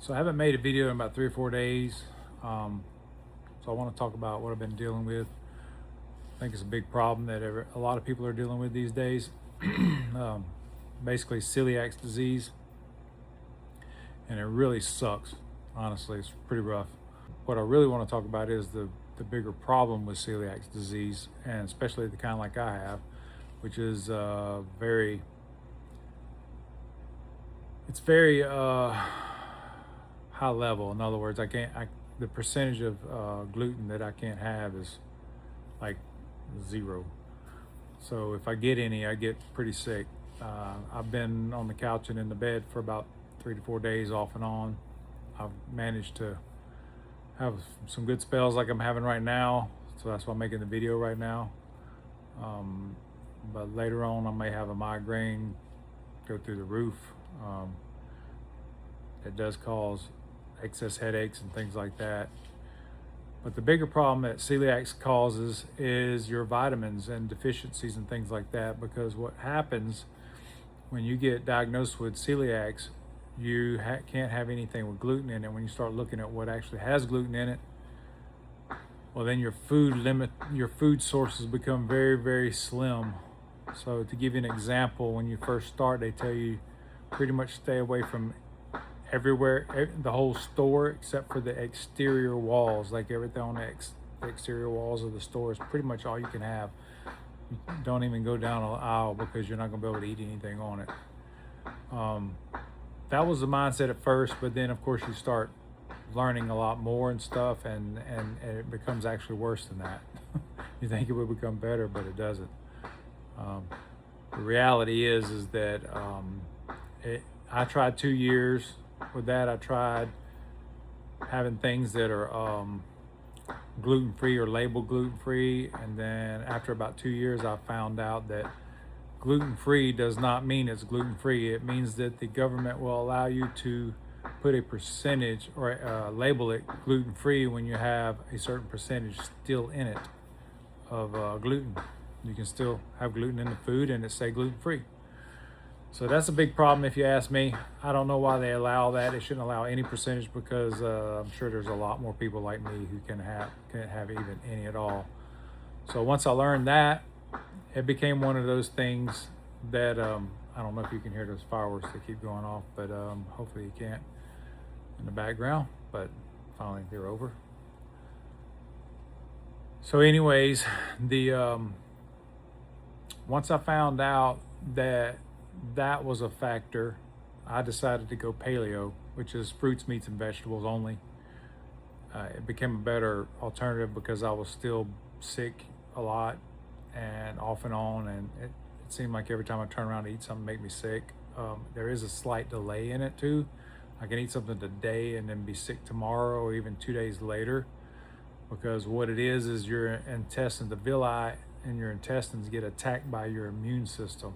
So I haven't made a video in about 3 or 4 days. So I want to talk about what I've been dealing with. I think it's a big problem that a lot of people are dealing with these days. Basically celiac disease, and it really sucks. Honestly, it's pretty rough. What I really want to talk about is the bigger problem with celiac disease, and especially the kind like I have, which is very high level. In other words, the percentage of gluten that I can't have is like 0. So if I get any, I get pretty sick. I've been on the couch and in the bed for about 3 to 4 days off and on. I've managed to have some good spells like I'm having right now, so that's why I'm making the video right now. But later on I may have a migraine go through the roof. It does cause excess headaches and things like that. But the bigger problem that celiac causes is your vitamins and deficiencies and things like that, because what happens when you get diagnosed with celiac, you can't have anything with gluten in it. When you start looking at what actually has gluten in it, well, then your food sources become very, very slim. So to give you an example, when you first start, they tell you pretty much stay away from everywhere, the whole store, except for the exterior walls. Like everything on the exterior walls of the store is pretty much all you can have. You don't even go down an aisle because you're not going to be able to eat anything on it. That was the mindset at first, but then of course you start learning a lot more and stuff, and it becomes actually worse than that. You think it would become better, but it doesn't. The reality is that I tried 2 years with that. I tried having things that are gluten-free or labeled gluten-free, and then after about 2 years I found out that gluten-free does not mean it's gluten-free. It means that the government will allow you to put a percentage or label it gluten-free when you have a certain percentage still in it of gluten. You can still have gluten in the food and it say gluten-free. So that's a big problem if you ask me. I don't know why they allow that. They shouldn't allow any percentage, because I'm sure there's a lot more people like me who can't have even any at all. So once I learned that, it became one of those things that I don't know if you can hear those fireworks that keep going off, but hopefully you can't in the background, but finally they're over. So anyways, once I found out that was a factor, I decided to go paleo, which is fruits, meats, and vegetables only. It became a better alternative because I was still sick a lot and off and on, and it seemed like every time I turn around to eat something make me sick. There is a slight delay in it too. I can eat something today and then be sick tomorrow or even 2 days later, because what it is your intestines, the villi in your intestines get attacked by your immune system.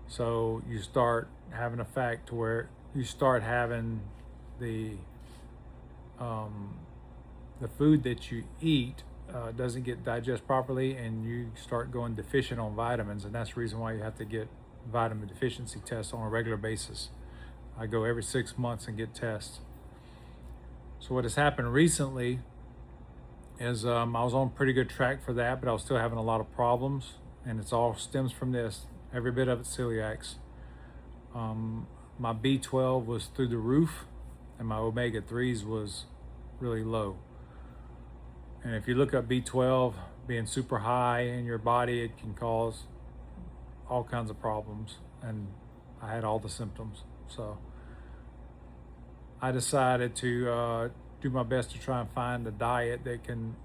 So you start having a fact to where you start having the food that you eat doesn't get digested properly, and you start going deficient on vitamins, and that's the reason why you have to get vitamin deficiency tests on a regular basis. I go every 6 months and get tests. So what has happened recently is I was on pretty good track for that, but I was still having a lot of problems, and it's all stems from this. Every bit of it celiac. My B12 was through the roof, and my omega-3s was really low. And if you look up B12 being super high in your body, it can cause all kinds of problems, and I had all the symptoms. So I decided to do my best to try and find a diet that can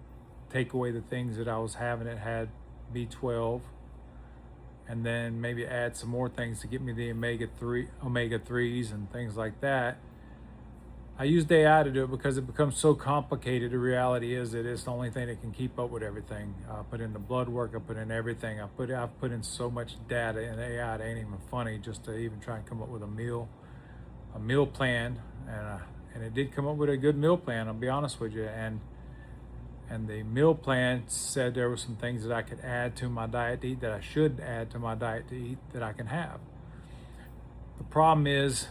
take away the things that I was having. It had B12, and then maybe add some more things to get me the omega-3s and things like that. I used AI to do it because it becomes so complicated. The reality is that it's the only thing that can keep up with everything. I put in the blood work, I put in everything. I've put in so much data in AI, it ain't even funny, just to even try and come up with a meal plan. And it did come up with a good meal plan, I'll be honest with you. And the meal plan said there were some things that I could add to my diet to eat, that I should add to my diet to eat, that I can have. The problem is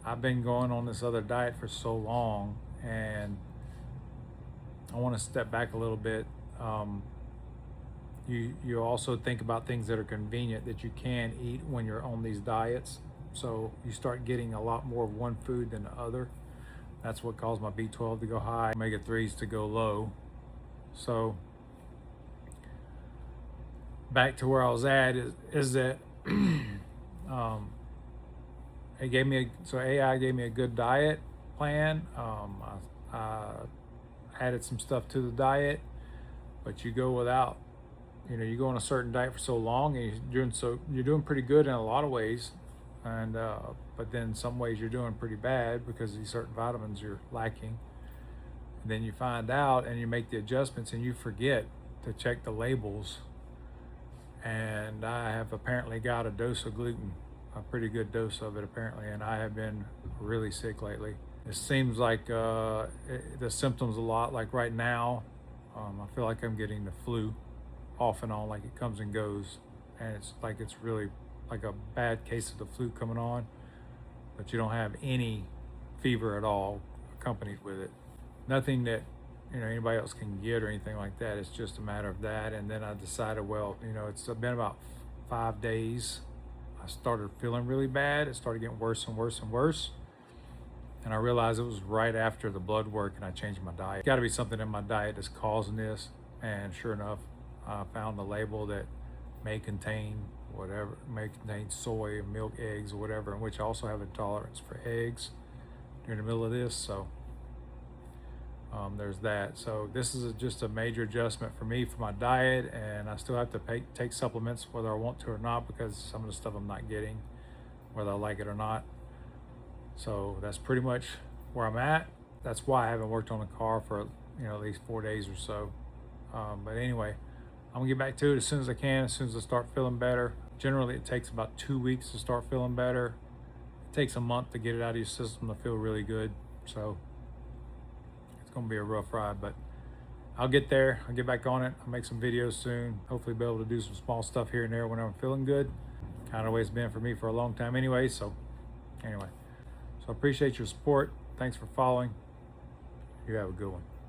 I've been going on this other diet for so long, and I want to step back a little bit. You also think about things that are convenient that you can eat when you're on these diets. So you start getting a lot more of one food than the other. That's what caused my B12 to go high, omega-3s to go low. So back to where I was at is that it gave me AI gave me a good diet plan. I added some stuff to the diet, but you go without. You go on a certain diet for so long, and you're doing pretty good in a lot of ways, and but then some ways you're doing pretty bad because these certain vitamins you're lacking. And then you find out, and you make the adjustments, and you forget to check the labels. And I have apparently got a dose of gluten, a pretty good dose of it apparently, and I have been really sick lately. It seems like the symptoms a lot like right now. I feel like I'm getting the flu off and on, like it comes and goes, and it's really like a bad case of the flu coming on, but you don't have any fever at all accompanied with it. Nothing that anybody else can get or anything like that. It's just a matter of that. And then I decided, well, it's been about 5 days. I started feeling really bad. It started getting worse and worse and worse. And I realized it was right after the blood work, and I changed my diet. Got to be something in my diet that's causing this. And sure enough, I found the label that may contain soy, milk, eggs, or whatever, in which I also have a tolerance for eggs during the middle of this. So there's that. So this is just a major adjustment for me for my diet, and I still have to take supplements whether I want to or not, because some of the stuff I'm not getting, whether I like it or not. So that's pretty much where I'm at. That's why I haven't worked on the car for at least 4 days or so. But anyway, I'm gonna get back to it as soon as I can, as soon as I start feeling better. Generally, it takes about 2 weeks to start feeling better. It takes a month to get it out of your system to feel really good. So it's gonna be a rough ride, but I'll get there. I'll get back on it. I'll make some videos soon. Hopefully be able to do some small stuff here and there when I'm feeling good. Kind of the way it's been for me for a long time anyway. So anyway, so I appreciate your support. Thanks for following. You have a good one.